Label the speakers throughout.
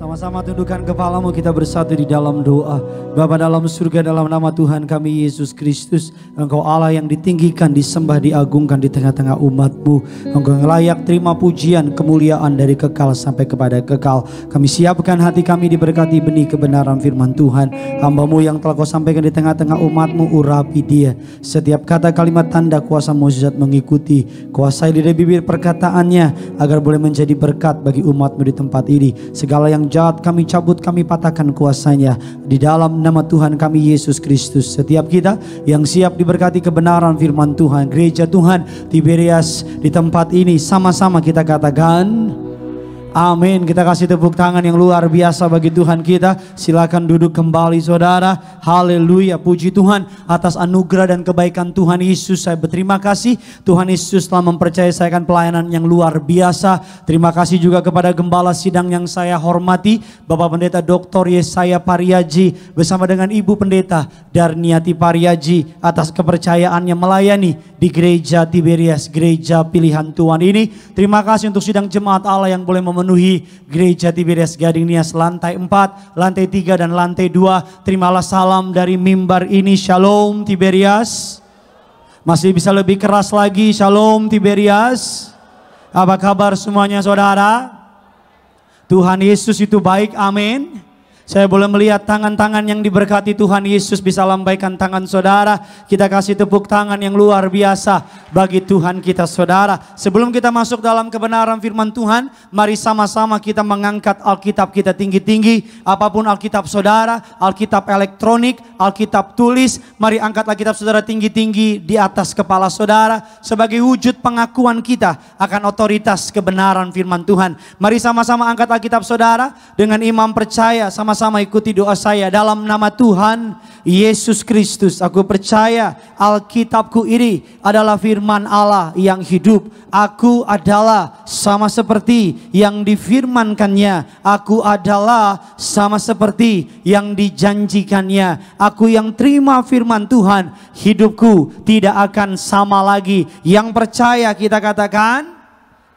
Speaker 1: Sama-sama tundukkan kepalamu, kita bersatu di dalam doa. Bapa dalam surga, dalam nama Tuhan kami Yesus Kristus, Engkau Allah yang ditinggikan, disembah, diagungkan di tengah-tengah umat-Mu. Engkau yang layak terima pujian, kemuliaan dari kekal sampai kepada kekal. Kami siapkan hati kami diberkati benih kebenaran firman Tuhan. Hamba-Mu yang telah Kau sampaikan di tengah-tengah umat-Mu, urapi dia. Setiap kata kalimat tanda kuasa mukjizat mengikuti. Kuasai lidah bibir perkataannya agar boleh menjadi berkat bagi umat-Mu di tempat ini. Segala yang jahat kami cabut, kami patahkan kuasanya di dalam nama Tuhan kami Yesus Kristus. Setiap kita yang siap diberkati kebenaran firman Tuhan, gereja Tuhan Tiberias di tempat ini, sama-sama kita katakan amin. Kita kasih tepuk tangan yang luar biasa bagi Tuhan kita. Silakan duduk kembali saudara. Haleluya, puji Tuhan atas anugerah dan kebaikan Tuhan Yesus. Saya berterima kasih Tuhan Yesus telah mempercayai saya akan pelayanan yang luar biasa. Terima kasih juga kepada gembala sidang yang saya hormati, Bapak Pendeta Dr. Yesaya Pariaji bersama dengan Ibu Pendeta Darniati Pariaji atas kepercayaannya melayani di gereja Tiberias, gereja pilihan Tuhan ini. Terima kasih untuk sidang jemaat Allah yang boleh memenuhi gereja Tiberias Gading Nias lantai 4, lantai 3 dan lantai 2. Terimalah salam dari mimbar ini. Shalom Tiberias. Masih bisa lebih keras lagi. Shalom Tiberias. Apa kabar semuanya saudara? Tuhan Yesus itu baik, amin. Saya boleh melihat tangan-tangan yang diberkati Tuhan Yesus, bisa lambaikan tangan saudara. Kita kasih tepuk tangan yang luar biasa bagi Tuhan kita saudara. Sebelum kita masuk dalam kebenaran firman Tuhan, mari sama-sama kita mengangkat Alkitab kita tinggi-tinggi. Apapun Alkitab saudara, Alkitab elektronik, Alkitab tulis, mari angkat Alkitab saudara tinggi-tinggi di atas kepala saudara sebagai wujud pengakuan kita akan otoritas kebenaran firman Tuhan. Mari sama-sama angkat Alkitab saudara dengan imam percaya, sama-sama ikuti doa saya. Dalam nama Tuhan Yesus Kristus, aku percaya Alkitabku ini adalah firman Allah yang hidup. Aku adalah sama seperti yang difirmankannya. Aku adalah sama seperti yang dijanjikannya. Aku yang terima firman Tuhan, hidupku tidak akan sama lagi. Yang percaya kita katakan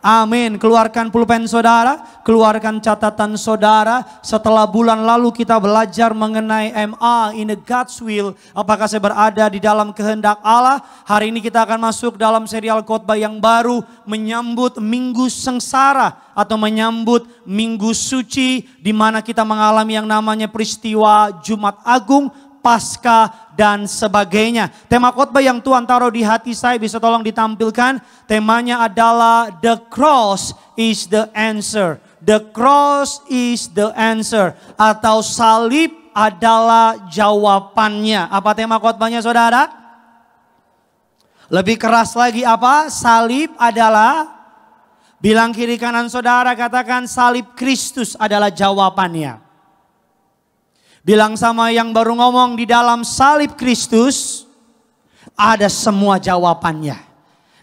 Speaker 1: amin. Keluarkan pulpen saudara, keluarkan catatan saudara. Setelah bulan lalu kita belajar mengenai MA in the God's will, apakah saya berada di dalam kehendak Allah? Hari ini kita akan masuk dalam serial khotbah yang baru, menyambut Minggu Sengsara atau menyambut Minggu Suci, di mana kita mengalami yang namanya peristiwa Jumat Agung, Paskah dan sebagainya. Tema khotbah yang Tuhan taruh di hati saya bisa tolong ditampilkan. Temanya adalah The Cross is the Answer. The Cross is the Answer, atau salib adalah jawabannya. Apa tema khotbahnya saudara? Lebih keras lagi apa? Salib adalah, bilang kiri kanan saudara, katakan salib Kristus adalah jawabannya. Bilang sama yang baru ngomong, di dalam salib Kristus ada semua jawabannya.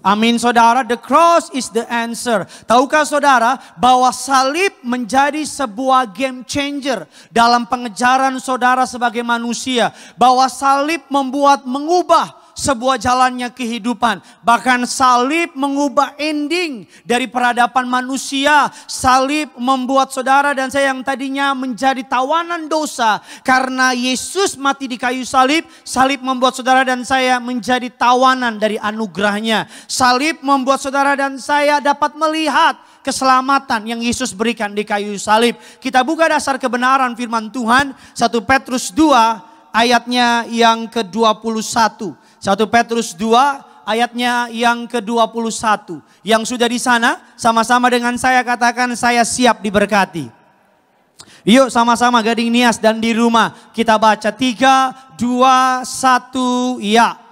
Speaker 1: Amin saudara, the cross is the answer. Tahukah saudara bahwa salib menjadi sebuah game changer dalam pengejaran saudara sebagai manusia. Bahwa salib mengubah sebuah jalannya kehidupan. Bahkan salib mengubah ending dari peradaban manusia. Salib membuat saudara dan saya yang tadinya menjadi tawanan dosa, karena Yesus mati di kayu salib, salib membuat saudara dan saya menjadi tawanan dari anugerahnya. Salib membuat saudara dan saya dapat melihat keselamatan yang Yesus berikan di kayu salib. Kita buka dasar kebenaran firman Tuhan, 1 Petrus 2 ayatnya yang ke-21. 1 Petrus 2 ayatnya yang ke-21. Yang sudah di sana sama-sama dengan saya katakan, saya siap diberkati. Yuk sama-sama Gading Nias dan di rumah kita baca 3, 2, 1 ya.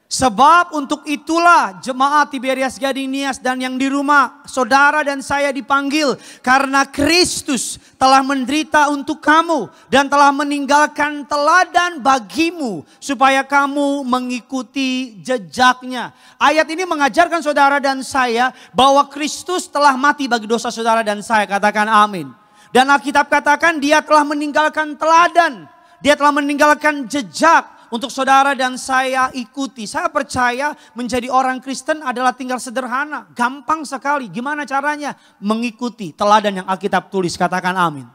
Speaker 1: Sebab untuk itulah jemaat Tiberias Gading Nias dan yang di rumah, saudara dan saya dipanggil. Karena Kristus telah menderita untuk kamu dan telah meninggalkan teladan bagimu, supaya kamu mengikuti jejaknya. Ayat ini mengajarkan saudara dan saya bahwa Kristus telah mati bagi dosa saudara dan saya. Katakan amin. Dan Alkitab katakan dia telah meninggalkan teladan. Dia telah meninggalkan jejak untuk saudara dan saya ikuti. Saya percaya menjadi orang Kristen adalah tinggal sederhana. Gampang sekali. Gimana caranya? Mengikuti teladan yang Alkitab tulis. Katakan amin.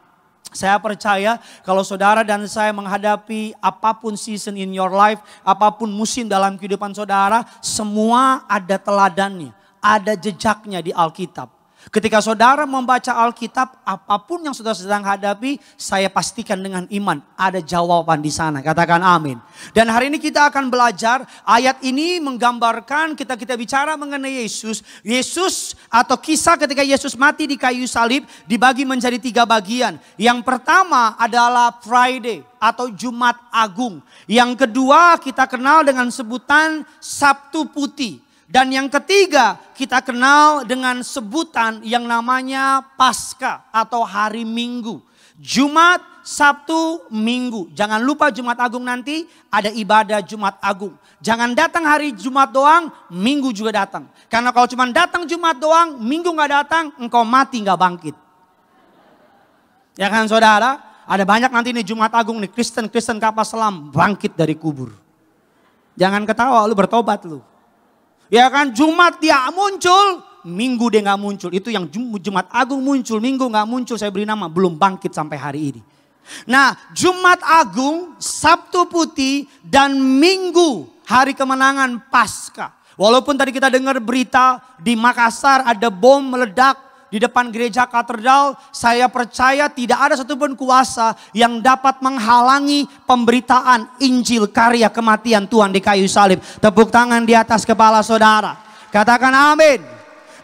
Speaker 1: Saya percaya kalau saudara dan saya menghadapi apapun season in your life, apapun musim dalam kehidupan saudara, semua ada teladannya, ada jejaknya di Alkitab. Ketika saudara membaca Alkitab, apapun yang saudara sedang hadapi, saya pastikan dengan iman ada jawaban di sana. Katakan amin. Dan hari ini kita akan belajar, ayat ini menggambarkan kita bicara mengenai Yesus. Yesus atau kisah ketika Yesus mati di kayu salib dibagi menjadi 3 bagian. Yang pertama adalah Friday atau Jumat Agung. Yang kedua kita kenal dengan sebutan Sabtu Putih. Dan yang ketiga kita kenal dengan sebutan yang namanya Paskah atau hari Minggu. Jumat, Sabtu, Minggu. Jangan lupa Jumat Agung nanti ada ibadah Jumat Agung. Jangan datang hari Jumat doang, Minggu juga datang. Karena kalau cuma datang Jumat doang, Minggu gak datang, engkau mati gak bangkit. Ya kan saudara? Ada banyak nanti nih Jumat Agung nih, Kristen kapal selam bangkit dari kubur. Jangan ketawa, lu bertobat lu. Ya kan, Jumat dia muncul, Minggu dia gak muncul. Itu yang Jumat Agung muncul, Minggu gak muncul, saya beri nama belum bangkit sampai hari ini. Nah, Jumat Agung, Sabtu Putih, dan Minggu hari kemenangan Paskah. Walaupun tadi kita dengar berita di Makassar ada bom meledak di depan gereja katedral, saya percaya tidak ada satupun kuasa yang dapat menghalangi pemberitaan Injil karya kematian Tuhan di kayu salib. Tepuk tangan di atas kepala saudara. Katakan amin.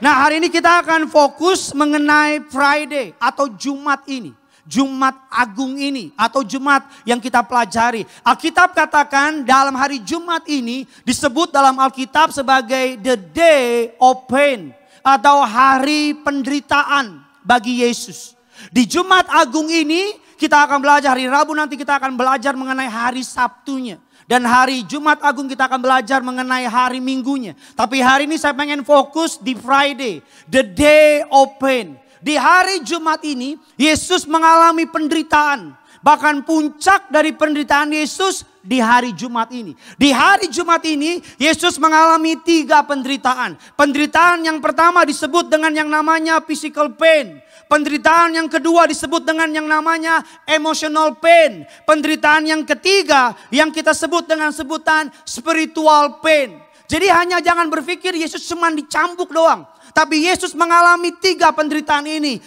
Speaker 1: Nah, hari ini kita akan fokus mengenai Friday atau Jumat ini. Jumat Agung ini atau Jumat yang kita pelajari. Alkitab katakan dalam hari Jumat ini disebut dalam Alkitab sebagai the day of pain. Atau hari penderitaan bagi Yesus. Di Jumat Agung ini kita akan belajar, hari Rabu nanti kita akan belajar mengenai hari Sabtunya. Dan hari Jumat Agung kita akan belajar mengenai hari Minggunya. Tapi hari ini saya pengen fokus di Friday, the day of pain. Di hari Jumat ini Yesus mengalami penderitaan. Bahkan puncak dari penderitaan Yesus di hari Jumat ini. Di hari Jumat ini Yesus mengalami 3 penderitaan. Penderitaan yang pertama disebut dengan yang namanya physical pain. Penderitaan yang kedua disebut dengan yang namanya emotional pain. Penderitaan yang ketiga yang kita sebut dengan sebutan spiritual pain. Jadi hanya jangan berpikir Yesus cuma dicambuk doang. Tapi Yesus mengalami 3 penderitaan ini.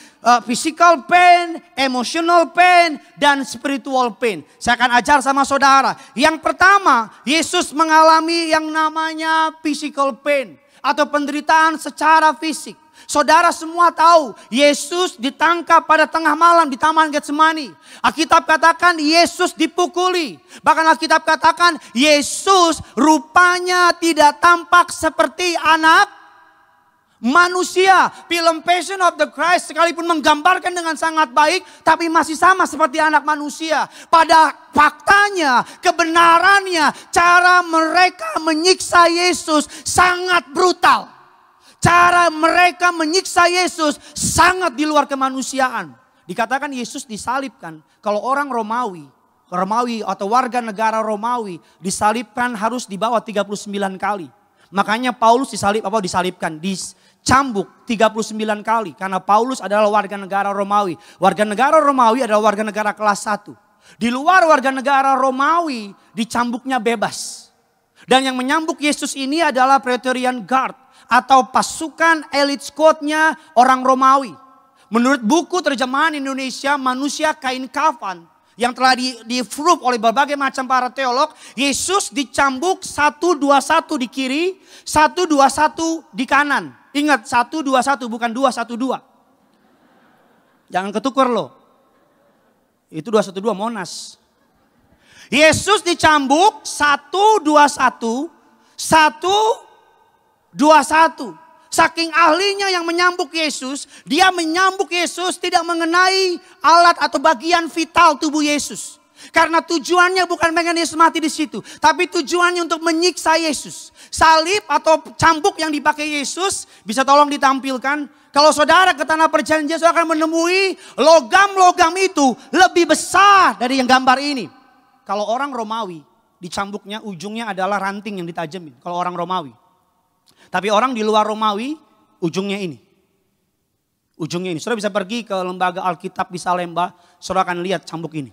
Speaker 1: Physical pain, emotional pain, dan spiritual pain. Saya akan ajar sama saudara. Yang pertama, Yesus mengalami yang namanya physical pain. Atau penderitaan secara fisik. Saudara semua tahu, Yesus ditangkap pada tengah malam di Taman Getsemani. Alkitab katakan Yesus dipukuli. Bahkan Alkitab katakan Yesus rupanya tidak tampak seperti anak manusia. Film Passion of the Christ sekalipun menggambarkan dengan sangat baik, tapi masih sama seperti anak manusia. Pada faktanya, kebenarannya, cara mereka menyiksa Yesus sangat brutal. Cara mereka menyiksa Yesus sangat di luar kemanusiaan. Dikatakan Yesus disalibkan. Kalau orang Romawi atau warga negara Romawi disalibkan harus dibawa 39 kali. Makanya Paulus dicambuk 39 kali. Karena Paulus adalah warga negara Romawi. Warga negara Romawi adalah warga negara kelas 1. Di luar warga negara Romawi dicambuknya bebas. Dan yang menyambuk Yesus ini adalah Praetorian Guard. Atau pasukan elite squadnya orang Romawi. Menurut buku terjemahan Indonesia Manusia Kain Kafan. Yang telah di-proof oleh berbagai macam para teolog. Yesus dicambuk 121 di kiri, 121 di kanan. Ingat 121 bukan 212. Jangan ketuker loh. Itu 212 Monas. Yesus dicambuk 121, 121. Saking ahlinya yang menyambuk Yesus, dia menyambuk Yesus tidak mengenai alat atau bagian vital tubuh Yesus. Karena tujuannya bukan pengen Yesus mati di situ, tapi tujuannya untuk menyiksa Yesus. Salib atau cambuk yang dipakai Yesus bisa tolong ditampilkan. Kalau saudara ke tanah perjanjian, saudara akan menemui logam-logam itu lebih besar dari yang gambar ini. Kalau orang Romawi di cambuknya ujungnya adalah ranting yang ditajemin. Kalau orang Romawi. Tapi orang di luar Romawi ujungnya ini. Ujungnya ini. Saudara bisa pergi ke lembaga Alkitab di Salemba. Saudara akan lihat cambuk ini.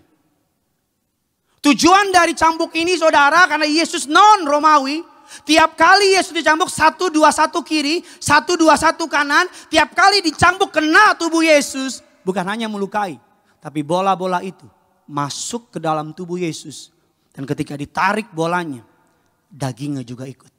Speaker 1: Tujuan dari cambuk ini saudara, karena Yesus non Romawi. Tiap kali Yesus dicambuk 1, 2, 1 kiri, 1, 2, 1 kanan. Tiap kali dicambuk kena tubuh Yesus. Bukan hanya melukai. Tapi bola-bola itu masuk ke dalam tubuh Yesus. Dan ketika ditarik bolanya, dagingnya juga ikut.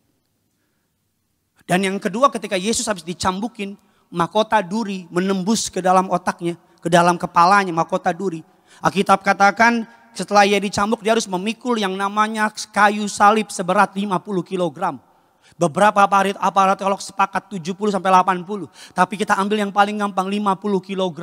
Speaker 1: Dan yang kedua, ketika Yesus habis dicambukin, mahkota duri menembus ke dalam otaknya, ke dalam kepalanya, mahkota duri. Alkitab katakan setelah ia dicambuk dia harus memikul yang namanya kayu salib seberat 50 kg. Beberapa aparat teolog sepakat 70 sampai 80. Tapi kita ambil yang paling gampang 50 kg.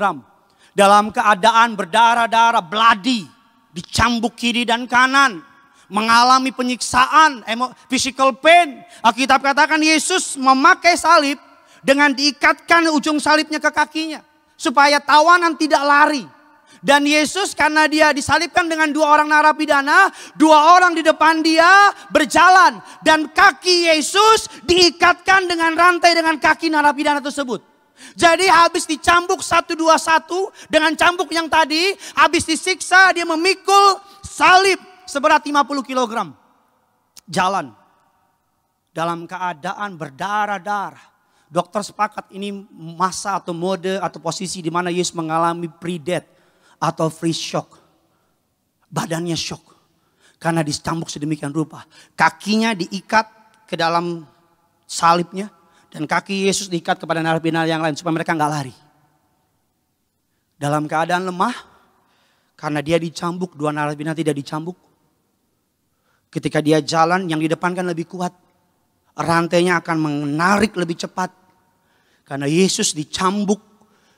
Speaker 1: Dalam keadaan berdarah-darah, bloody, dicambuk kiri dan kanan. Mengalami penyiksaan, physical pain. Alkitab katakan Yesus memakai salib dengan diikatkan ujung salibnya ke kakinya. Supaya tawanan tidak lari. Dan Yesus karena dia disalibkan dengan 2 orang narapidana, 2 orang di depan dia berjalan. Dan kaki Yesus diikatkan dengan rantai dengan kaki narapidana tersebut. Jadi habis dicambuk 1, 2, 1 dengan cambuk yang tadi, habis disiksa dia memikul salib seberat 50 kg. Jalan dalam keadaan berdarah-darah. Dokter sepakat ini masa atau mode atau posisi di mana Yesus mengalami pre-death atau free shock. Badannya shock. Karena dicambuk sedemikian rupa. Kakinya diikat ke dalam salibnya. Dan kaki Yesus diikat kepada narapidana yang lain. Supaya mereka gak lari. Dalam keadaan lemah. Karena dia dicambuk. 2 narapidana tidak dicambuk. Ketika dia jalan yang di depan kan lebih kuat. Rantainya akan menarik lebih cepat. Karena Yesus dicambuk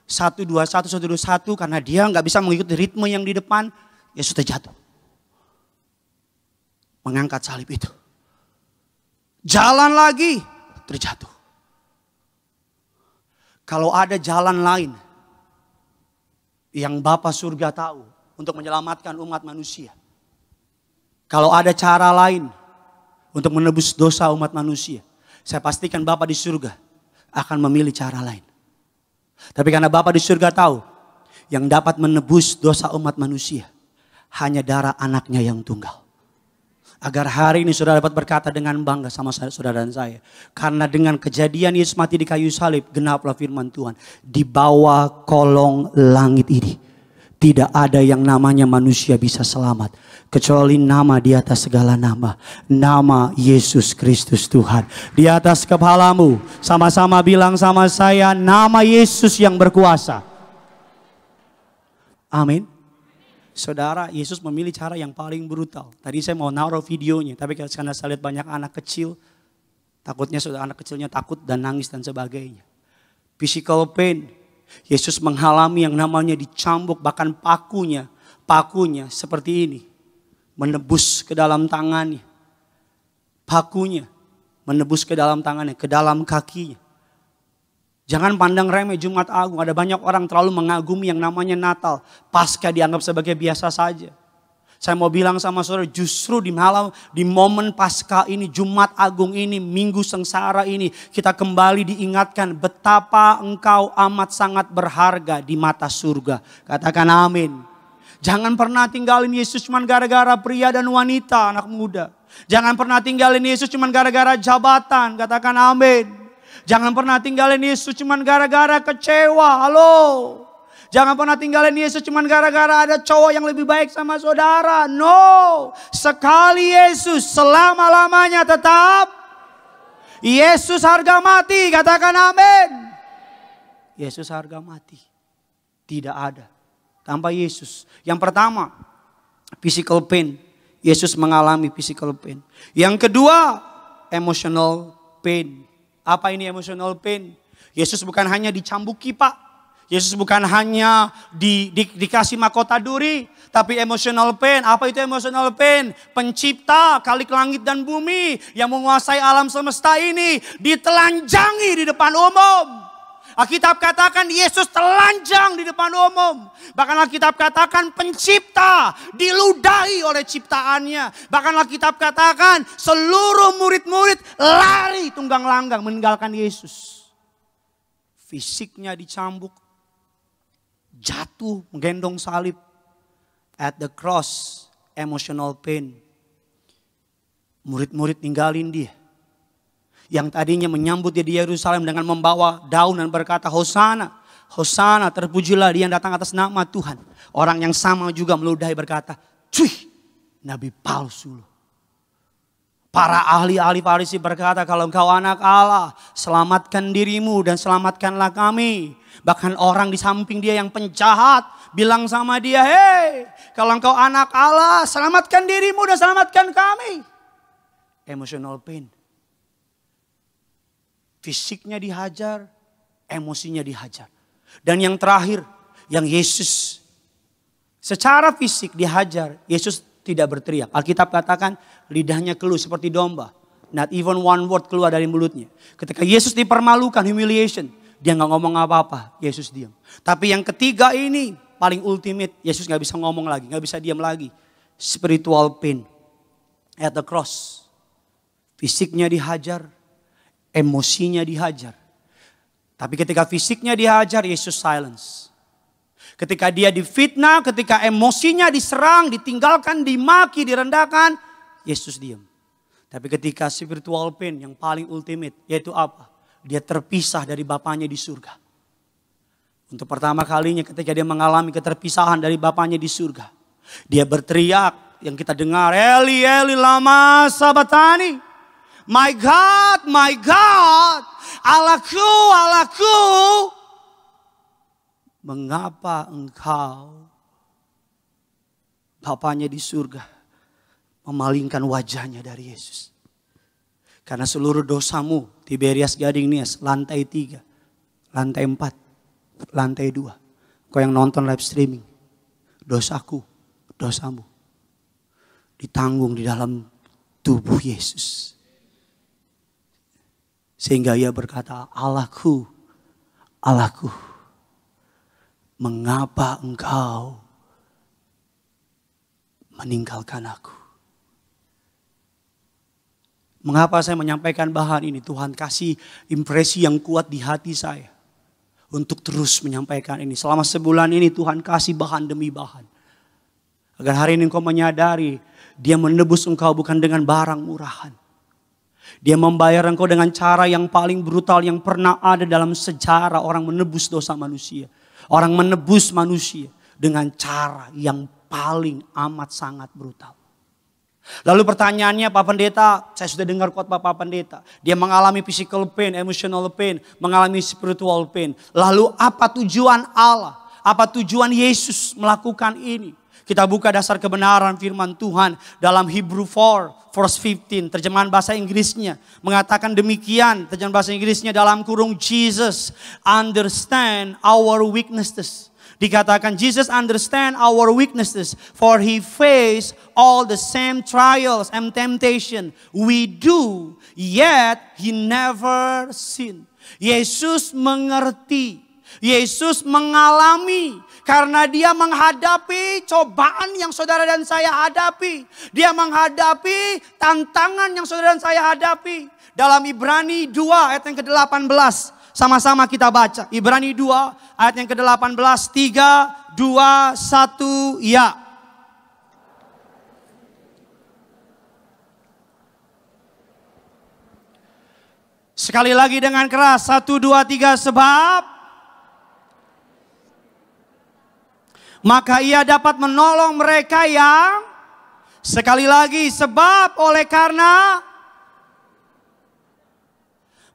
Speaker 1: 1, 2, 1, 1, 2, 1. Karena dia gak bisa mengikuti ritme yang di depan. Yesus terjatuh. Mengangkat salib itu. Jalan lagi. Terjatuh. Kalau ada jalan lain. Yang Bapa surga tahu. Untuk menyelamatkan umat manusia. Kalau ada cara lain. Untuk menebus dosa umat manusia. Saya pastikan Bapa di surga. Akan memilih cara lain. Tapi karena Bapa di surga tahu. Yang dapat menebus dosa umat manusia. Hanya darah anaknya yang tunggal. Agar hari ini saudara dapat berkata dengan bangga sama saudara dan saya. Karena dengan kejadian Yesus mati di kayu salib. Genaplah firman Tuhan. Di bawah kolong langit ini. Tidak ada yang namanya manusia bisa selamat. Kecuali nama di atas segala nama. Nama Yesus Kristus Tuhan. Di atas kepalamu. Sama-sama bilang sama saya. Nama Yesus yang berkuasa. Amin. Saudara, Yesus memilih cara yang paling brutal. Tadi saya mau naruh videonya. Tapi karena saya lihat banyak anak kecil. Takutnya saudara anak kecilnya takut dan nangis dan sebagainya. Physical pain. Yesus mengalami yang namanya dicambuk. Bahkan pakunya seperti ini. Menebus ke dalam tangannya. Pakunya menebus ke dalam tangannya. Ke dalam kakinya. Jangan pandang remeh Jumat Agung. Ada banyak orang terlalu mengagumi yang namanya Natal. Pasca dianggap sebagai biasa saja. Saya mau bilang sama saudara, justru di momen Paskah ini, Jumat Agung ini, Minggu Sengsara ini, kita kembali diingatkan betapa engkau amat sangat berharga di mata surga. Katakan amin. Jangan pernah tinggalin Yesus cuma gara-gara pria dan wanita, anak muda. Jangan pernah tinggalin Yesus cuma gara-gara jabatan. Katakan amin. Jangan pernah tinggalin Yesus cuma gara-gara kecewa. Halo. Jangan pernah tinggalin Yesus cuma gara-gara ada cowok yang lebih baik sama saudara. No. Sekali Yesus selama-lamanya tetap. Yesus harga mati. Katakan amin. Yesus harga mati. Tidak ada tanpa Yesus. Yang pertama, physical pain. Yesus mengalami physical pain. Yang kedua, emotional pain. Apa ini emotional pain? Yesus bukan hanya dicambuki, Pak. Yesus bukan hanya dikasih mahkota duri. Tapi emotional pain. Apa itu emotional pain? Pencipta khalik langit dan bumi. Yang menguasai alam semesta ini. Ditelanjangi di depan umum. Alkitab katakan Yesus telanjang di depan umum. Bahkan Alkitab katakan pencipta diludahi oleh ciptaannya. Bahkan Alkitab katakan seluruh murid-murid lari tunggang langgang meninggalkan Yesus. Fisiknya dicambuk, jatuh menggendong salib. At the cross, emotional pain. Murid-murid ninggalin dia. Yang tadinya menyambut dia di Yerusalem dengan membawa daun dan berkata, Hosana, Hosana, terpujilah dia yang datang atas nama Tuhan. Orang yang sama juga meludahi berkata, cuy, nabi palsu loh. Para ahli-ahli Farisi berkata, kalau engkau anak Allah, selamatkan dirimu dan selamatkanlah kami. Bahkan orang di samping dia yang penjahat bilang sama dia, hei, kalau engkau anak Allah, selamatkan dirimu dan selamatkan kami. Emotional pain. Fisiknya dihajar, emosinya dihajar. Dan yang terakhir, yang Yesus secara fisik dihajar, Yesus tidak berteriak. Alkitab katakan lidahnya keluh seperti domba. Not even one word keluar dari mulutnya. Ketika Yesus dipermalukan, humiliation, dia gak ngomong apa-apa, Yesus diam. Tapi yang ketiga ini paling ultimate, Yesus gak bisa ngomong lagi, gak bisa diam lagi. Spiritual pain at the cross. Fisiknya dihajar, emosinya dihajar. Tapi ketika fisiknya dihajar, Yesus silence. Ketika dia difitnah, ketika emosinya diserang, ditinggalkan, dimaki, direndahkan, Yesus diam. Tapi ketika spiritual pain yang paling ultimate, yaitu apa? Dia terpisah dari Bapanya di surga. Untuk pertama kalinya ketika dia mengalami keterpisahan dari Bapanya di surga, dia berteriak yang kita dengar, Eli, Eli, lama sabatani. My God, Allahku, Allahku, mengapa engkau, Bapanya di surga, memalingkan wajahnya dari Yesus? Karena seluruh dosamu, Tiberias Gading Nias, lantai 3, lantai 4, lantai 2. Kau yang nonton live streaming, dosaku, dosamu, ditanggung di dalam tubuh Yesus. Sehingga ia berkata, Allahku, Allahku, mengapa engkau meninggalkan aku? Mengapa saya menyampaikan bahan ini? Tuhan kasih impresi yang kuat di hati saya untuk terus menyampaikan ini. Selama sebulan ini Tuhan kasih bahan demi bahan. Agar hari ini engkau menyadari dia menebus engkau bukan dengan barang murahan. Dia membayar engkau dengan cara yang paling brutal yang pernah ada dalam sejarah orang menebus dosa manusia. Orang menebus manusia dengan cara yang paling amat sangat brutal. Lalu pertanyaannya Pak Pendeta, saya sudah dengar khotbah Pak Pendeta. Dia mengalami physical pain, emotional pain, mengalami spiritual pain. Lalu apa tujuan Allah? Apa tujuan Yesus melakukan ini? Kita buka dasar kebenaran firman Tuhan dalam Hebrew 4 verse 15. Terjemahan bahasa Inggrisnya mengatakan demikian. Terjemahan bahasa Inggrisnya dalam kurung Jesus understand our weaknesses. Dikatakan Jesus understand our weaknesses for he faced all the same trials and temptation we do yet he never sinned. Yesus mengerti. Yesus mengalami karena dia menghadapi cobaan yang saudara dan saya hadapi. Dia menghadapi tantangan yang saudara dan saya hadapi. Dalam Ibrani 2 ayat yang ke-18. Sama-sama kita baca. Ibrani 2 ayat yang ke-18. 3, 2, 1, ya. Sekali lagi dengan keras. 1, 2, 3 sebab. Maka ia dapat menolong mereka yang. Sekali lagi sebab oleh karena.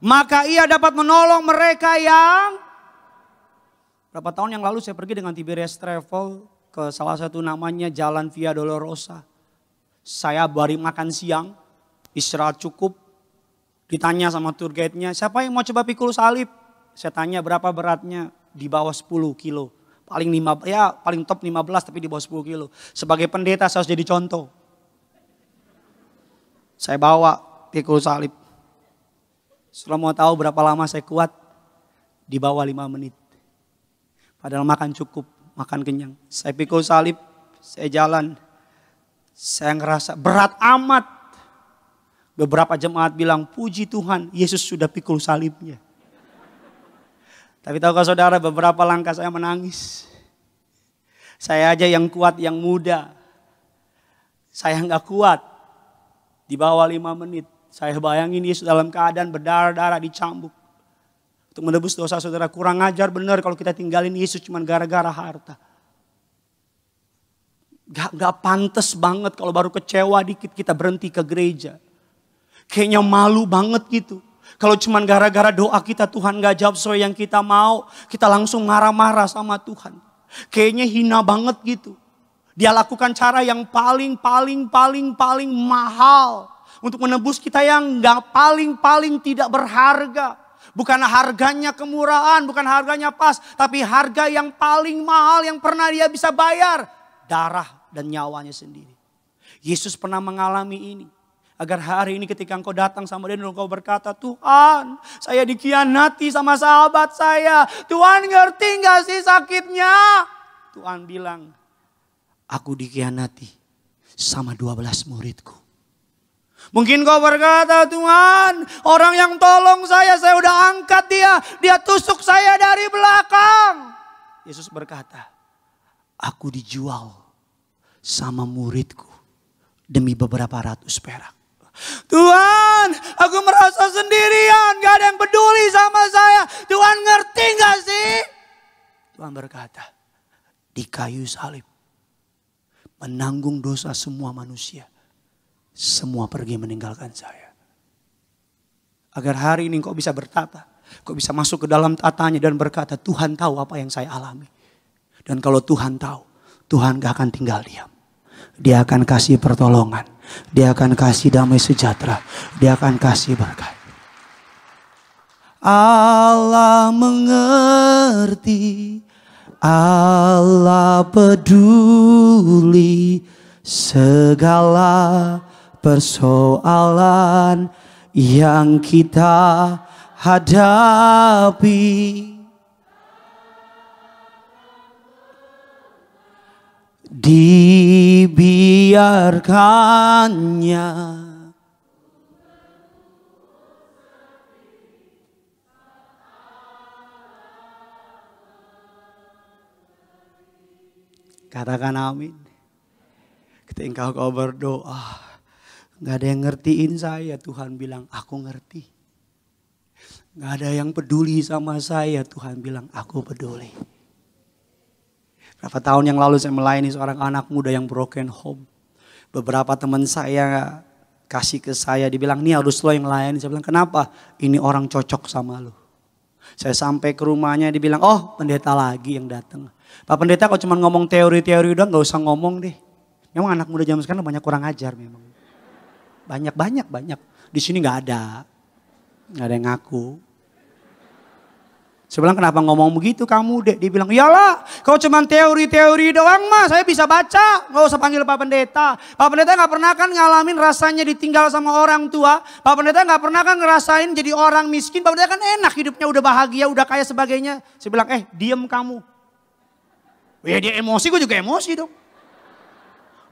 Speaker 1: Maka ia dapat menolong mereka yang. Berapa tahun yang lalu saya pergi dengan Tiberias Travel ke salah satu namanya Jalan Via Dolorosa. Saya baru makan siang, istirahat cukup. Ditanya sama tour guide-nya, siapa yang mau coba pikul salib? Saya tanya berapa beratnya, di bawah 10 kilo. Paling top 15 tapi di bawah 10 kilo. Sebagai pendeta saya harus jadi contoh. Saya bawa pikul salib. Setelah mau tahu berapa lama saya kuat, di bawah 5 menit. Padahal makan cukup, makan kenyang. Saya pikul salib, saya jalan. Saya ngerasa berat amat. Beberapa jemaat bilang, puji Tuhan, Yesus sudah pikul salibnya. Tapi tahukah saudara, beberapa langkah saya menangis. Saya aja yang kuat, yang muda. Saya nggak kuat. Di bawah 5 menit. Saya bayangin Yesus dalam keadaan berdarah-darah dicambuk. Untuk menebus dosa saudara. Kurang ajar benar kalau kita tinggalin Yesus cuma gara-gara harta. Gak pantas banget kalau baru kecewa dikit kita berhenti ke gereja. Kayaknya malu banget gitu. Kalau cuma gara-gara doa kita Tuhan gak jawab sesuai yang kita mau. Kita langsung marah-marah sama Tuhan. Kayaknya hina banget gitu. Dia lakukan cara yang paling mahal. Untuk menebus kita yang gak paling tidak berharga. Bukan harganya kemurahan, bukan harganya pas. Tapi harga yang paling mahal yang pernah dia bisa bayar. Darah dan nyawanya sendiri. Yesus pernah mengalami ini. Agar hari ini ketika engkau datang sama dia dan engkau berkata, Tuhan saya dikhianati sama sahabat saya. Tuhan ngerti gak sih sakitnya? Tuhan bilang, aku dikhianati sama 12 muridku. Mungkin kau berkata, Tuhan orang yang tolong saya udah angkat dia. Dia tusuk saya dari belakang. Yesus berkata, aku dijual sama muridku demi beberapa ratus perak. Tuhan, aku merasa sendirian, gak ada yang peduli sama saya. Tuhan ngerti gak sih? Tuhan berkata, di kayu salib, menanggung dosa semua manusia, semua pergi meninggalkan saya. Agar hari ini kau bisa bertata, kau bisa masuk ke dalam tatanya dan berkata, Tuhan tahu apa yang saya alami. Dan kalau Tuhan tahu, Tuhan gak akan tinggal diam. Dia akan kasih pertolongan. Dia akan kasih damai sejahtera. Dia akan kasih berkat. Allah mengerti. Allah peduli. Segala persoalan yang kita hadapi. Dibiarkannya katakan amin. Ketika kau berdoa, gak ada yang ngertiin saya, Tuhan bilang aku ngerti. Gak ada yang peduli sama saya, Tuhan bilang aku peduli. Berapa tahun yang lalu saya melayani seorang anak muda yang broken home. Beberapa teman saya kasih ke saya, dibilang ini harus lo yang layani. Saya bilang kenapa? Ini orang cocok sama lo. Saya sampai ke rumahnya dibilang, oh pendeta lagi yang datang. Pak pendeta kalau cuma ngomong teori-teori udah gak usah ngomong deh. Memang anak muda zaman sekarang banyak kurang ajar memang. Banyak. Di sini gak ada yang ngaku. Saya bilang kenapa ngomong begitu kamu dek? Dia bilang iyalah kalau cuma teori-teori doang mah saya bisa baca. Gak usah panggil Pak Pendeta. Pak Pendeta gak pernah kan ngalamin rasanya ditinggal sama orang tua. Pak Pendeta gak pernah kan ngerasain jadi orang miskin. Pak Pendeta kan enak hidupnya udah bahagia, udah kaya sebagainya. Saya bilang diem kamu. Ya dia emosi, gue juga emosi dong.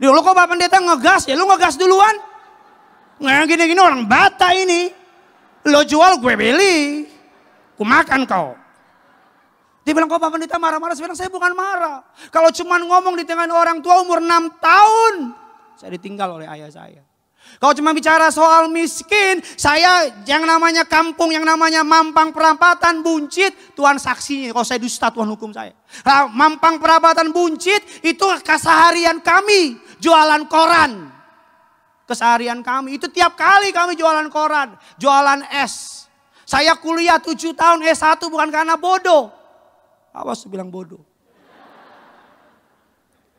Speaker 1: Dia lo kok Pak Pendeta ngegas ya lu ngegas duluan. Nggak gini-gini orang bata ini. Lo jual gue beli. Ku makan kau. Dia bilang kok Pak Pendeta marah-marah. Saya bilang saya bukan marah. Kalau cuma ngomong di tengah orang tua umur 6 tahun. Saya ditinggal oleh ayah saya. Kalau cuma bicara soal miskin. Saya yang namanya kampung, yang namanya Mampang Perapatan, Buncit. Tuhan saksinya kalau saya dusta Tuhan hukum saya. Mampang Perapatan, Buncit itu keseharian kami. Jualan koran. Keseharian kami. Itu tiap kali kami jualan koran. Jualan es. Saya kuliah 7 tahun S1 bukan karena bodoh. Awas bilang bodoh.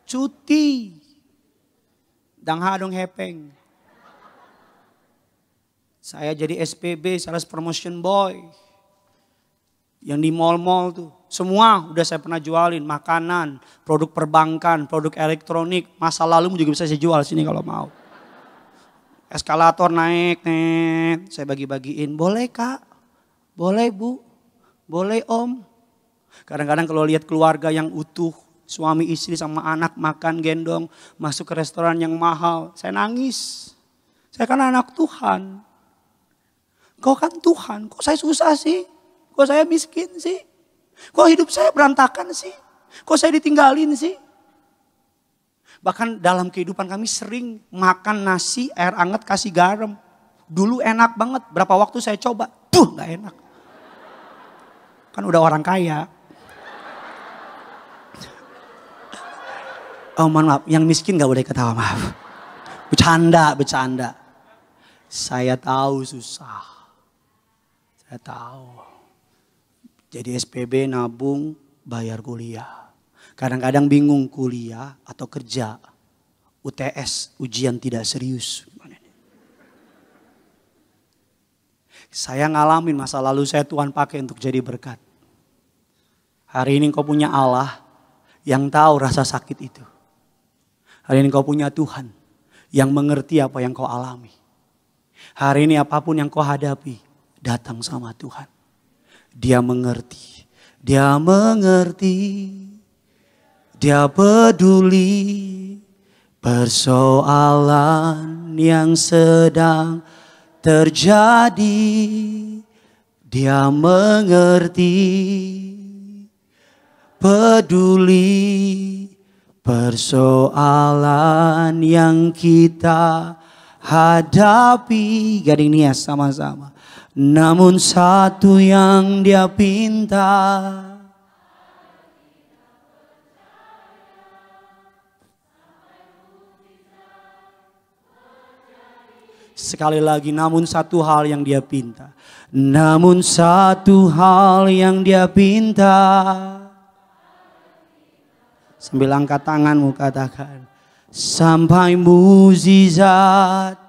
Speaker 1: Cuti. Dang hadong hepeng. Saya jadi SPB, Sales Promotion Boy. Yang di mall-mall tuh. Semua udah saya pernah jualin. Makanan, produk perbankan, produk elektronik. Masa lalu juga bisa saya jual sini kalau mau. Eskalator naik. Saya bagi-bagiin. Boleh kak? Boleh bu? Boleh om? Kadang-kadang kalau lihat keluarga yang utuh, suami istri sama anak makan gendong, masuk ke restoran yang mahal, saya nangis. Saya kan anak Tuhan. Kau kan Tuhan, kok saya susah sih? Kok saya miskin sih? Kok hidup saya berantakan sih? Kok saya ditinggalin sih? Bahkan dalam kehidupan kami sering makan nasi, air hangat kasih garam. Dulu enak banget, berapa waktu saya coba, gak enak. Kan udah orang kaya. Oh mohon maaf, yang miskin gak boleh ketawa, maaf. Bercanda. Saya tahu susah. Saya tahu. Jadi SPB nabung, bayar kuliah. Kadang-kadang bingung kuliah atau kerja. UTS, ujian tidak serius. Saya ngalamin masa lalu saya Tuhan pakai untuk jadi berkat. Hari ini kau punya Allah yang tahu rasa sakit itu. Hari ini kau punya Tuhan yang mengerti apa yang kau alami. Hari ini apapun yang kau hadapi, datang sama Tuhan. Dia mengerti, Dia mengerti, Dia peduli persoalan yang sedang terjadi. Dia mengerti, peduli persoalan yang kita hadapi. Gading nias sama-sama. Namun satu yang Dia pinta, sekali lagi, namun satu hal yang Dia pinta. Namun satu hal yang Dia pinta. Sambil angkat tanganmu katakan, sampai mukjizat.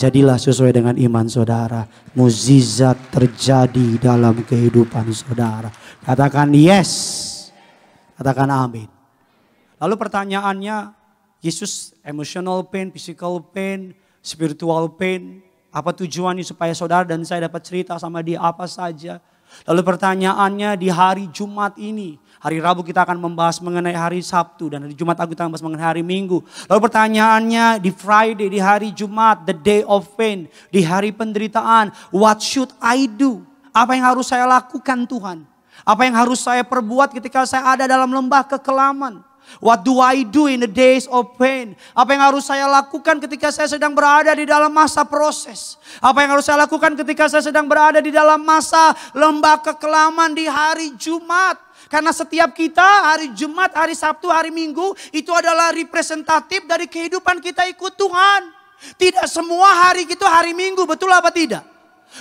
Speaker 1: Jadilah sesuai dengan iman saudara. Mukjizat terjadi dalam kehidupan saudara. Katakan yes. Katakan amin. Lalu pertanyaannya, Yesus emotional pain, physical pain, spiritual pain. Apa tujuannya supaya saudara dan saya dapat cerita sama Dia apa saja. Lalu pertanyaannya di hari Jumat ini. Hari Rabu kita akan membahas mengenai hari Sabtu. Dan hari Jumat kita akan membahas mengenai hari Minggu. Lalu pertanyaannya di Friday, di hari Jumat, the day of pain. Di hari penderitaan, what should I do? Apa yang harus saya lakukan Tuhan? Apa yang harus saya perbuat ketika saya ada dalam lembah kekelaman? What do I do in the days of pain? Apa yang harus saya lakukan ketika saya sedang berada di dalam masa proses? Apa yang harus saya lakukan ketika saya sedang berada di dalam masa lembah kekelaman di hari Jumat? Karena setiap kita hari Jumat, hari Sabtu, hari Minggu itu adalah representatif dari kehidupan kita ikut Tuhan. Tidak semua hari itu hari Minggu, betul apa tidak?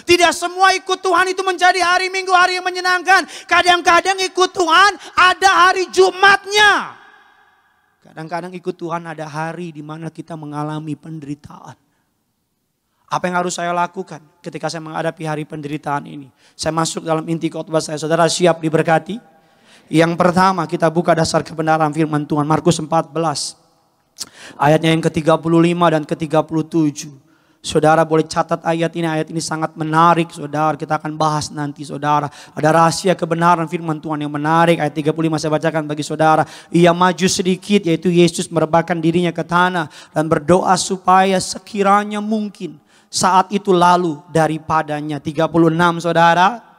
Speaker 1: Tidak semua ikut Tuhan itu menjadi hari Minggu, hari yang menyenangkan. Kadang-kadang ikut Tuhan ada hari Jumatnya. Kadang-kadang ikut Tuhan ada hari di mana kita mengalami penderitaan. Apa yang harus saya lakukan ketika saya menghadapi hari penderitaan ini? Saya masuk dalam inti khotbah saya. Saudara siap diberkati? Yang pertama kita buka dasar kebenaran firman Tuhan. Markus 14 ayatnya yang ke-35 dan ke-37. Saudara boleh catat ayat ini sangat menarik saudara. Kita akan bahas nanti saudara. Ada rahasia kebenaran firman Tuhan yang menarik. Ayat 35 saya bacakan bagi saudara. Ia maju sedikit, yaitu Yesus merebahkan dirinya ke tanah dan berdoa supaya sekiranya mungkin saat itu lalu daripadanya. 36 saudara.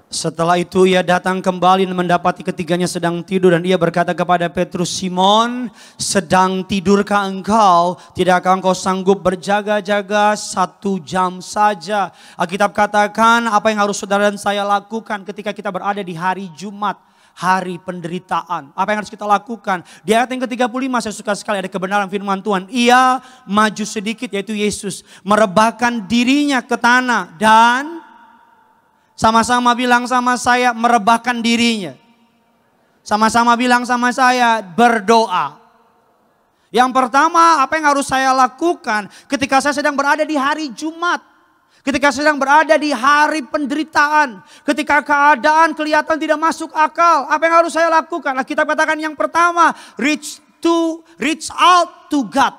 Speaker 1: Setelah itu ia datang kembali dan mendapati ketiganya sedang tidur. Dan ia berkata kepada Petrus, Simon, sedang tidurkah engkau? Tidakkah engkau sanggup berjaga-jaga 1 jam saja? Alkitab katakan apa yang harus saudara dan saya lakukan ketika kita berada di hari Jumat. Hari penderitaan. Apa yang harus kita lakukan? Di ayat yang ke-35 saya suka sekali ada kebenaran firman Tuhan. Ia maju sedikit, yaitu Yesus, merebahkan dirinya ke tanah dan sama-sama bilang sama saya, merebahkan dirinya. Sama-sama bilang sama saya, berdoa. Yang pertama, apa yang harus saya lakukan ketika saya sedang berada di hari Jumat? Ketika sedang berada di hari penderitaan. Ketika keadaan kelihatan tidak masuk akal. Apa yang harus saya lakukan? Nah, kita katakan yang pertama, reach out to God.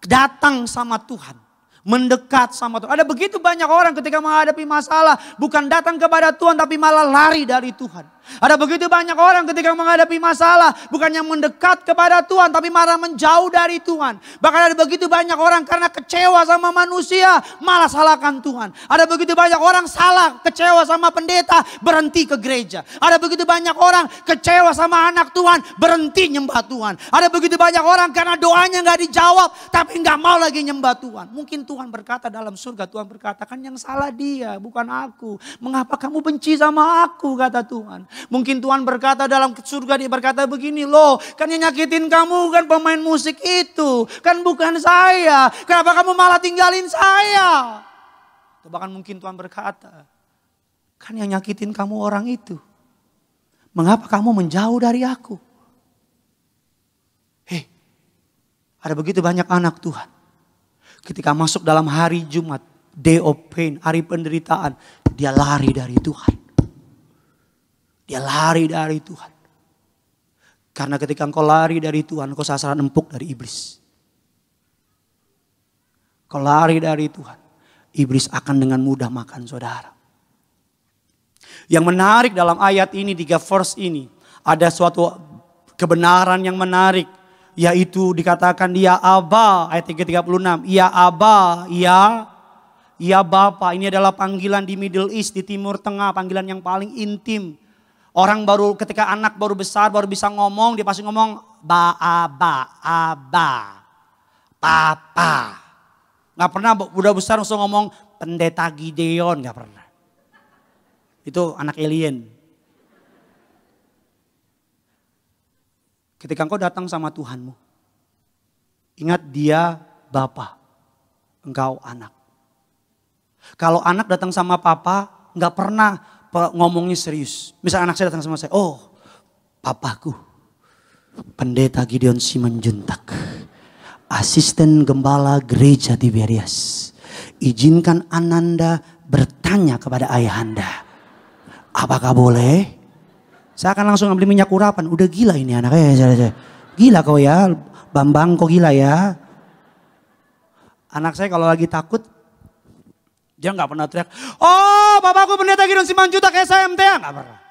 Speaker 1: Datang sama Tuhan. Mendekat sama Tuhan. Ada begitu banyak orang ketika menghadapi masalah. Bukan datang kepada Tuhan tapi malah lari dari Tuhan. Ada begitu banyak orang ketika menghadapi masalah. Bukannya mendekat kepada Tuhan tapi malah menjauh dari Tuhan. Bahkan ada begitu banyak orang karena kecewa sama manusia. Malah salahkan Tuhan. Ada begitu banyak orang salah kecewa sama pendeta. Berhenti ke gereja. Ada begitu banyak orang kecewa sama anak Tuhan. Berhenti nyembah Tuhan. Ada begitu banyak orang karena doanya gak dijawab. Tapi gak mau lagi nyembah Tuhan. Mungkin Tuhan berkata dalam surga. Tuhan berkata, kan yang salah dia bukan aku. Mengapa kamu benci sama aku, kata Tuhan. Mungkin Tuhan berkata dalam surga, dia berkata begini, loh kan yang nyakitin kamu kan pemain musik itu. Kan bukan saya. Kenapa kamu malah tinggalin saya? Atau bahkan mungkin Tuhan berkata, kan yang nyakitin kamu orang itu. Mengapa kamu menjauh dari aku? Hei, ada begitu banyak anak Tuhan. Ketika masuk dalam hari Jumat, day of pain, hari penderitaan, dia lari dari Tuhan. Dia lari dari Tuhan. Karena ketika engkau lari dari Tuhan, engkau sasaran empuk dari iblis. Kau lari dari Tuhan, iblis akan dengan mudah makan saudara. Yang menarik dalam ayat ini, 3 verse ini, ada suatu kebenaran yang menarik. Yaitu dikatakan dia Aba, ayat 36. Ya Aba, ya Bapa. Ini adalah panggilan di Middle East, di Timur Tengah. Panggilan yang paling intim. Orang baru, ketika anak baru besar, baru bisa ngomong, dia pasti ngomong Aba, Papa. Gak pernah udah besar langsung ngomong Pendeta Gideon, gak pernah. Itu anak alien. Ketika engkau datang sama Tuhanmu, ingat dia Bapa, engkau anak. Kalau anak datang sama papa, gak pernah ngomongnya serius. Misal anak saya datang sama saya, oh papaku, Pendeta Gideon Simanjuntak, asisten gembala gereja Tiberias. Izinkan Ananda bertanya kepada ayahanda, apakah boleh? Saya akan langsung ambil minyak urapan. Udah gila ini anaknya. Gila kau ya, Bambang kau gila ya. Anak saya kalau lagi takut, dia gak pernah teriak, oh papaku Pendeta Gideon Simanjuntak SMT. Gak pernah.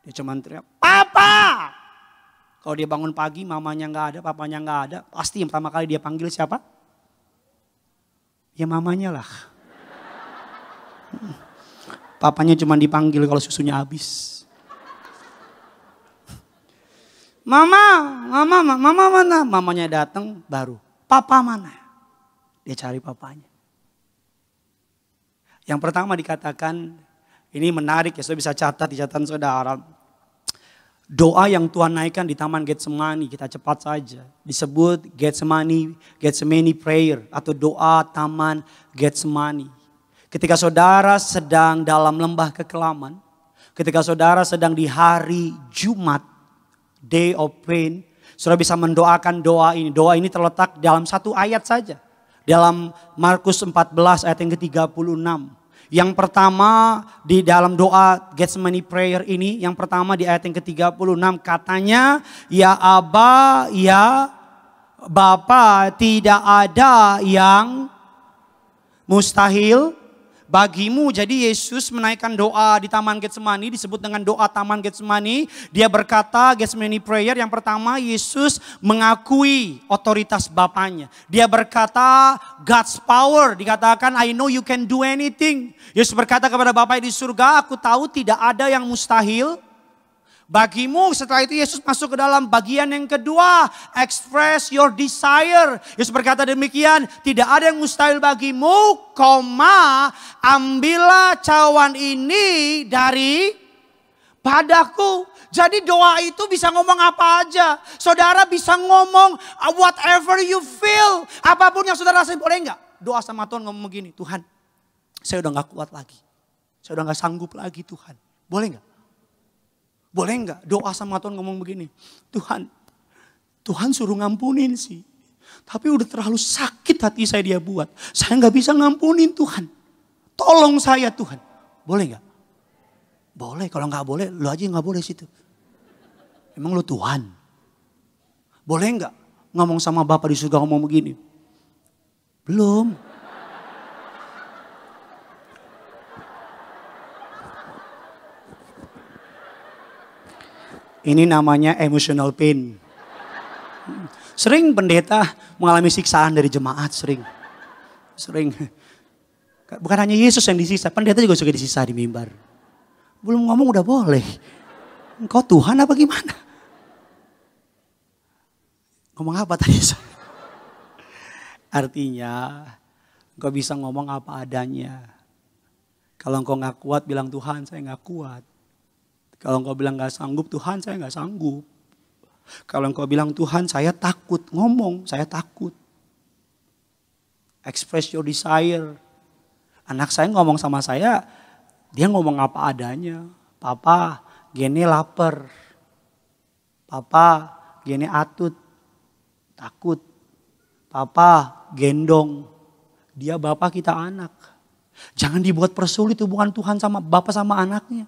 Speaker 1: Dia cuma teriak, Papa. Kalau dia bangun pagi, mamanya gak ada, papanya gak ada. Pasti yang pertama kali dia panggil siapa? Ya mamanya lah. Papanya cuma dipanggil kalau susunya habis. Mama mana? Mamanya datang baru, papa mana? Dia cari papanya. Yang pertama dikatakan, ini menarik ya, saudara bisa catat di catatan saudara. Doa yang Tuhan naikkan di Taman Getsemani, kita cepat saja. Disebut Getsemani prayer atau doa Taman Getsemani. Ketika saudara sedang dalam lembah kekelaman, ketika saudara sedang di hari Jumat, day of pain, saudara bisa mendoakan doa ini. Doa ini terletak dalam satu ayat saja. Dalam Markus 14 ayat yang ke-36. Yang pertama di dalam doa Getsemani prayer ini, yang pertama di ayat yang ke-36 katanya, ya Aba, ya Bapa, tidak ada yang mustahil bagimu. Jadi Yesus menaikkan doa di Taman Getsemani, disebut dengan doa Taman Getsemani. Dia berkata Getsemani prayer, yang pertama Yesus mengakui otoritas Bapanya. Dia berkata God's power, dikatakan I know you can do anything. Yesus berkata kepada Bapa di surga, aku tahu tidak ada yang mustahil bagimu. Setelah itu Yesus masuk ke dalam bagian yang kedua, express your desire. Yesus berkata demikian, tidak ada yang mustahil bagimu, ambillah cawan ini dari padaku. Jadi doa itu bisa ngomong apa aja. Saudara bisa ngomong whatever you feel. Apapun yang saudara rasain, boleh enggak? Doa sama Tuhan ngomong begini, Tuhan saya udah gak kuat lagi. Saya udah gak sanggup lagi Tuhan. Boleh enggak? Boleh enggak doa sama Tuhan ngomong begini, Tuhan suruh ngampunin sih. Tapi udah terlalu sakit hati saya dia buat. Saya gak bisa ngampunin Tuhan. Tolong saya Tuhan. Boleh gak? Boleh, kalau gak boleh lu aja yang gak boleh situ. Emang lu Tuhan? Boleh gak ngomong sama Bapak di surga ngomong begini? Belum. Ini namanya emotional pain. Sering pendeta mengalami siksaan dari jemaat, sering. Bukan hanya Yesus yang disisa, pendeta juga suka disisa di mimbar. Belum ngomong udah boleh. Engkau Tuhan apa gimana? Ngomong apa tadi? Artinya engkau bisa ngomong apa adanya. Kalau engkau gak kuat bilang Tuhan saya gak kuat. Kalau engkau bilang gak sanggup, Tuhan saya gak sanggup. Kalau engkau bilang Tuhan saya takut, ngomong saya takut. Express your desire. Anak saya ngomong sama saya, dia ngomong apa adanya. Papa, gini lapar. Papa, gini atut. Takut. Papa, gendong. Dia bapak, kita anak. Jangan dibuat persulit hubungan Tuhan sama bapak sama anaknya.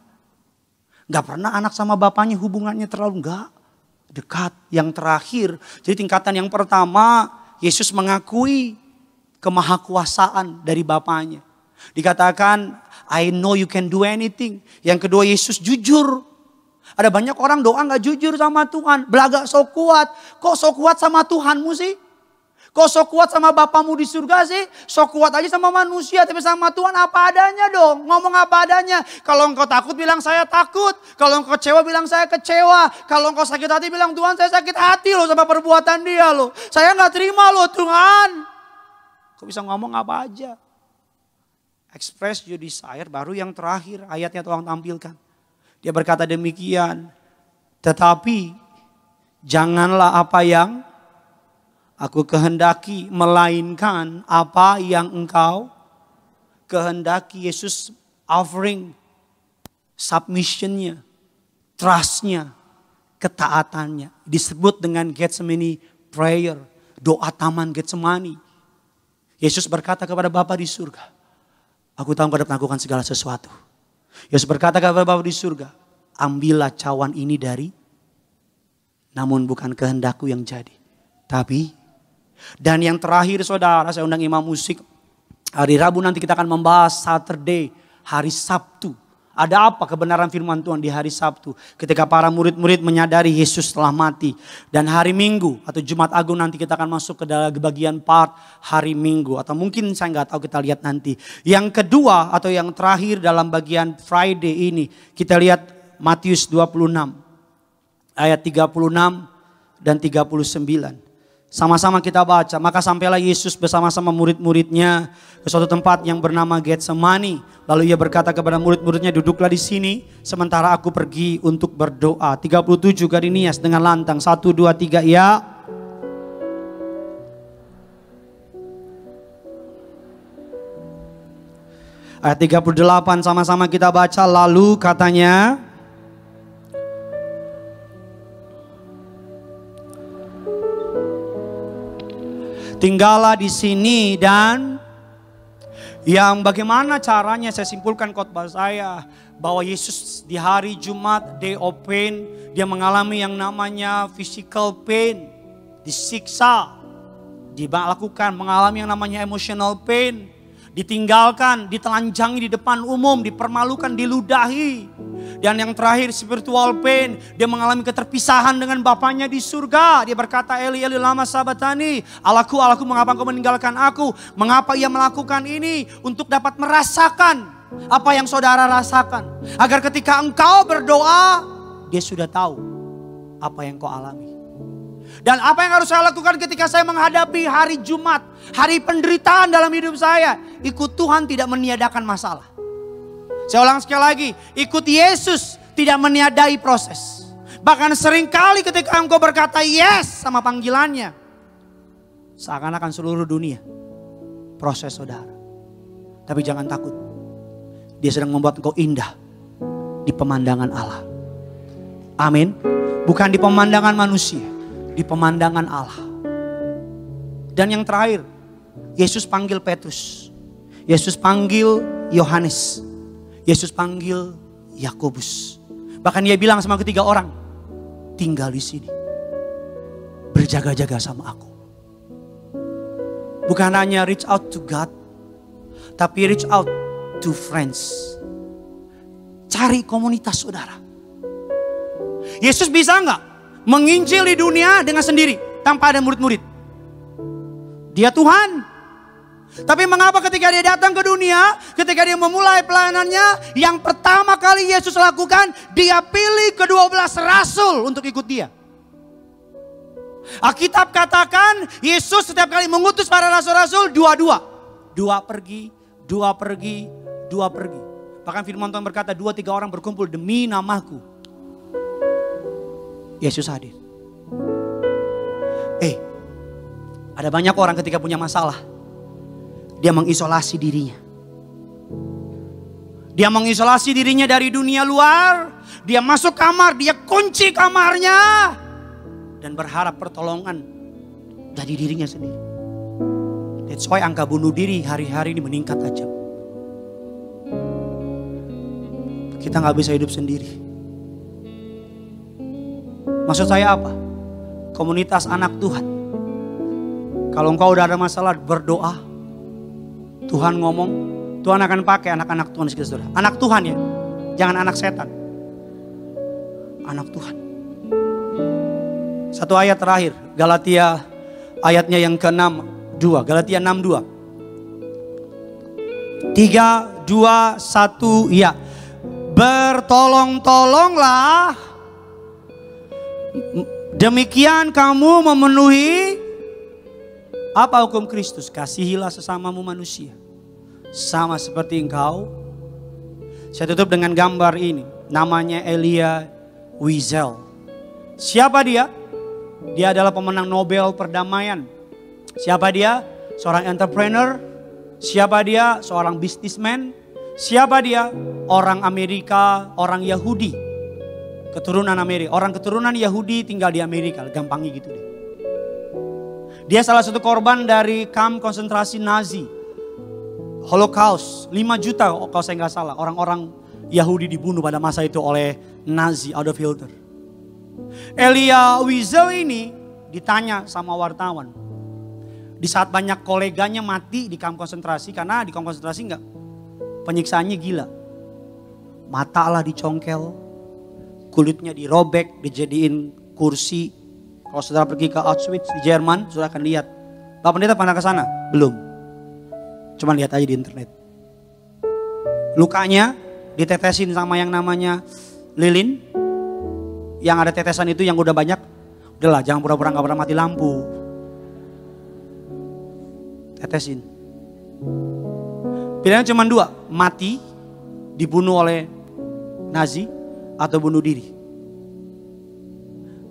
Speaker 1: Gak pernah anak sama bapaknya hubungannya terlalu dekat. Yang terakhir, jadi tingkatan yang pertama, Yesus mengakui kemahakuasaan dari bapaknya. Dikatakan, I know you can do anything. Yang kedua, Yesus jujur. Ada banyak orang doa gak jujur sama Tuhan. Belagak so kuat. Kok so kuat sama Tuhanmu sih? Kok so kuat sama Bapamu di surga sih? So kuat aja sama manusia, tapi sama Tuhan apa adanya dong. Ngomong apa adanya. Kalau engkau takut bilang saya takut. Kalau engkau kecewa bilang saya kecewa. Kalau engkau sakit hati bilang Tuhan saya sakit hati loh sama perbuatan dia loh. Saya gak terima loh Tuhan. Kau bisa ngomong apa aja. Express your desire. Baru yang terakhir ayatnya Tuhan tampilkan. Dia berkata demikian. Tetapi janganlah apa yang aku kehendaki, melainkan apa yang engkau kehendaki. Yesus offering submissionnya, trustnya, ketaatannya. Disebut dengan Getsemani prayer, doa taman Getsemani. Yesus berkata kepada Bapa di surga, aku tahu engkau dapat melakukan segala sesuatu. Yesus berkata kepada Bapa di surga, ambillah cawan ini dari, namun bukan kehendakku yang jadi, tapi. Dan yang terakhir saudara, saya undang imam musik. Hari Rabu nanti kita akan membahas Saturday, hari Sabtu. Ada apa kebenaran firman Tuhan di hari Sabtu. Ketika para murid-murid menyadari Yesus telah mati. Dan hari Minggu atau Jumat Agung nanti kita akan masuk ke dalam bagian part hari Minggu. Atau mungkin saya nggak tahu, kita lihat nanti. Yang kedua atau yang terakhir dalam bagian Friday ini. Kita lihat Matius 26 ayat 36 dan 39. Sama-sama kita baca. Maka sampailah Yesus bersama-sama murid-muridnya ke suatu tempat yang bernama Getsemani. Lalu ia berkata kepada murid-muridnya, duduklah di sini sementara aku pergi untuk berdoa. 37 Garinias dengan lantang. 1, 2, 3 ya. Ayat 38 sama-sama kita baca. Lalu katanya, tinggallah di sini. Dan yang bagaimana caranya, saya simpulkan khotbah saya bahwa Yesus di hari Jumat, day of pain, dia mengalami yang namanya physical pain, disiksa, dilakukan, mengalami yang namanya emotional pain, ditinggalkan, ditelanjangi di depan umum, dipermalukan, diludahi. Dan yang terakhir spiritual pain, dia mengalami keterpisahan dengan Bapaknya di surga. Dia berkata, Eli Eli lama sabatani, Allahku Allahku mengapa engkau meninggalkan aku? Mengapa ia melakukan ini? Untuk dapat merasakan apa yang saudara rasakan. Agar ketika engkau berdoa, dia sudah tahu apa yang kau alami. Dan apa yang harus saya lakukan ketika saya menghadapi hari Jumat, hari penderitaan dalam hidup saya? Ikut Tuhan tidak meniadakan masalah. Saya ulang sekali lagi, ikut Yesus tidak meniadai proses. Bahkan seringkali ketika engkau berkata yes sama panggilannya, seakan-akan seluruh dunia proses saudara. Tapi jangan takut, dia sedang membuat engkau indah di pemandangan Allah. Amin. Bukan di pemandangan manusia, di pemandangan Allah. Dan yang terakhir, Yesus panggil Petrus. Yesus panggil Yohanes. Yesus panggil Yakobus. Bahkan dia bilang sama ketiga orang, tinggal di sini. Berjaga-jaga sama aku. Bukan hanya reach out to God, tapi reach out to friends. Cari komunitas saudara. Yesus bisa nggak menginjil di dunia dengan sendiri tanpa ada murid-murid? Dia Tuhan. Tapi mengapa ketika dia datang ke dunia, ketika dia memulai pelayanannya, yang pertama kali Yesus lakukan, dia pilih ke-12 rasul untuk ikut dia. Alkitab katakan Yesus setiap kali mengutus para rasul-rasul dua-dua. Dua pergi, dua pergi, dua pergi. Bahkan firman Tuhan berkata 2-3 orang berkumpul demi namaku. Yesus hadir. Ada banyak orang ketika punya masalah, dia mengisolasi dirinya. Dia mengisolasi dirinya dari dunia luar. Dia masuk kamar, dia kunci kamarnya. Dan berharap pertolongan dari dirinya sendiri. That's why angka bunuh diri hari-hari ini meningkat tajam. Kita gak bisa hidup sendiri. Maksud saya apa? Komunitas anak Tuhan. Kalau engkau udah ada masalah, berdoa. Tuhan ngomong, Tuhan akan pakai anak-anak Tuhan di sekitar saudara. Anak Tuhan ya, jangan anak setan. Anak Tuhan. Satu ayat terakhir, Galatia ayatnya yang ke-6, 2. Galatia 6:2. 3, 2, 1, ya. Bertolong-tolonglah, demikian kamu memenuhi apa hukum Kristus? Kasihilah sesamamu manusia, sama seperti engkau. Saya tutup dengan gambar ini. Namanya Elia Wiesel. Siapa dia? Dia adalah pemenang Nobel perdamaian. Siapa dia? Seorang entrepreneur. Siapa dia? Seorang businessman. Siapa dia? Orang Amerika, orang Yahudi. Keturunan Amerika. Orang keturunan Yahudi tinggal di Amerika. Gampangnya gitu deh. Dia salah satu korban dari kamp konsentrasi Nazi. Holocaust. 5 juta kalau saya nggak salah. Orang-orang Yahudi dibunuh pada masa itu oleh Nazi, Adolf Hitler. Elia Wiesel ini ditanya sama wartawan. Di saat banyak koleganya mati di kamp konsentrasi. Karena di kamp konsentrasi enggak, penyiksaannya gila. Mata lah dicongkel. Kulitnya dirobek, dijadiin kursi. Kalau saudara pergi ke Auschwitz di Jerman, saudara akan lihat. Pak Pendeta pernah ke sana? Belum. Cuma lihat aja di internet. Lukanya ditetesin sama yang namanya lilin. Yang ada tetesan itu yang udah banyak. Udahlah, jangan pura-pura gak pernah mati lampu. Tetesin. Pilihannya cuma 2. Mati, dibunuh oleh Nazi, atau bunuh diri.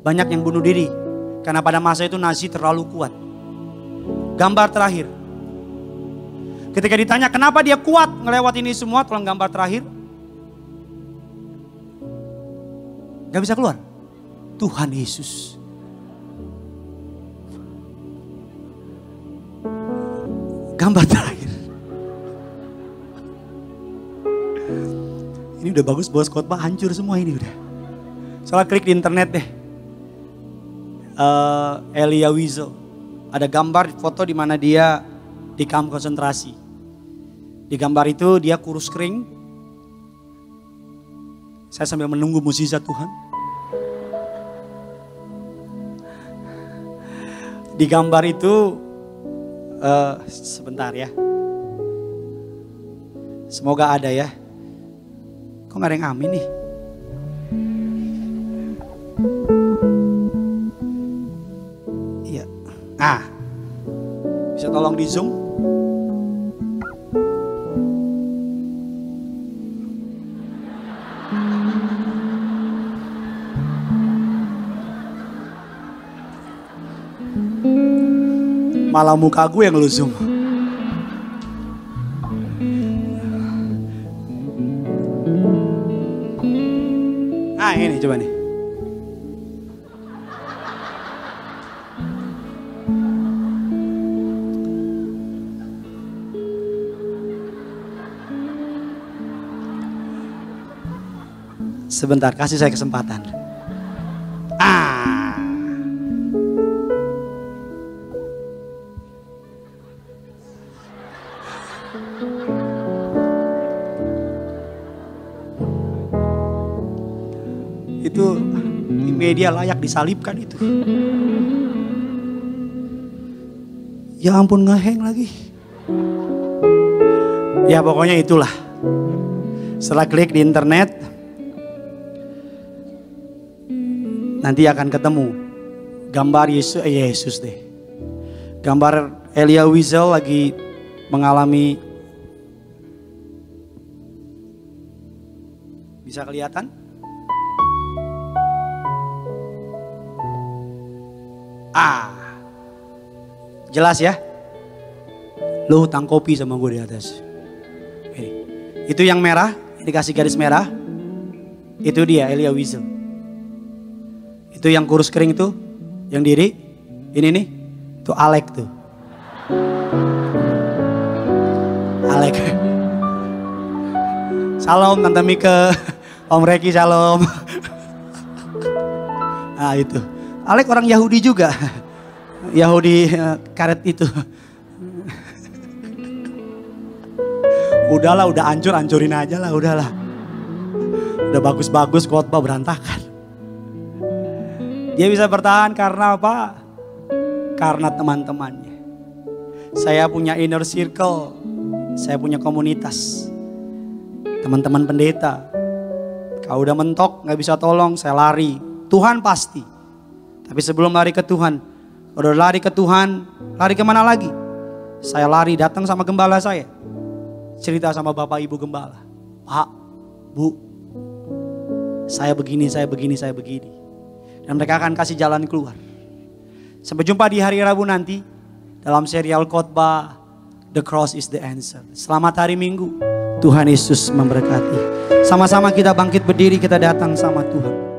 Speaker 1: Banyak yang bunuh diri. Karena pada masa itu Nazi terlalu kuat. Gambar terakhir. Ketika ditanya kenapa dia kuat ngelewat ini semua, tolong gambar terakhir. Gak bisa keluar. Tuhan Yesus. Gambar terakhir. Ini udah bagus bos, khotbah hancur semua ini udah. Soalnya klik di internet deh. Elia Wiesel. Ada gambar foto di mana dia di kamp konsentrasi. Di gambar itu dia kurus kering. Saya sambil menunggu mukjizat Tuhan. Di gambar itu sebentar ya. Semoga ada ya. Kok gak ada yang amin nih? Iya. Ah, bisa tolong di zoom? Malah muka gue yang lu zoom. Nah ini coba nih. Sebentar, kasih saya kesempatan. Itu di media layak disalibkan itu. Ya ampun, ngeheng lagi. Ya pokoknya itulah. Setelah klik di internet, nanti akan ketemu gambar Yesus deh. Gambar Elia Wiesel lagi mengalami, bisa kelihatan? Jelas ya? Lu hutang kopi sama gue di atas. Itu yang merah, dikasih garis merah. Itu dia Elia Wiesel. Itu yang kurus kering tuh, yang diri. Ini nih, tuh Alek tuh. Alek. Salam Tante Mike, Om Reki salam. Nah itu. Alek orang Yahudi juga. Yahudi karet itu. Udahlah, udah hancurin aja lah, udahlah. Udah bagus-bagus khotbah berantakan. Dia bisa bertahan karena apa? Karena teman-temannya. Saya punya inner circle, saya punya komunitas. Teman-teman pendeta. Kalau udah mentok gak bisa tolong, saya lari. Tuhan pasti. Tapi sebelum lari ke Tuhan, udah lari ke Tuhan, lari kemana lagi? Saya lari datang sama gembala saya. Cerita sama Bapak Ibu Gembala. Pak, Bu, saya begini. Dan mereka akan kasih jalan keluar. Sampai jumpa di hari Rabu nanti dalam serial khotbah The Cross is the Answer. Selamat hari Minggu. Tuhan Yesus memberkati. Sama-sama kita bangkit berdiri, kita datang sama Tuhan.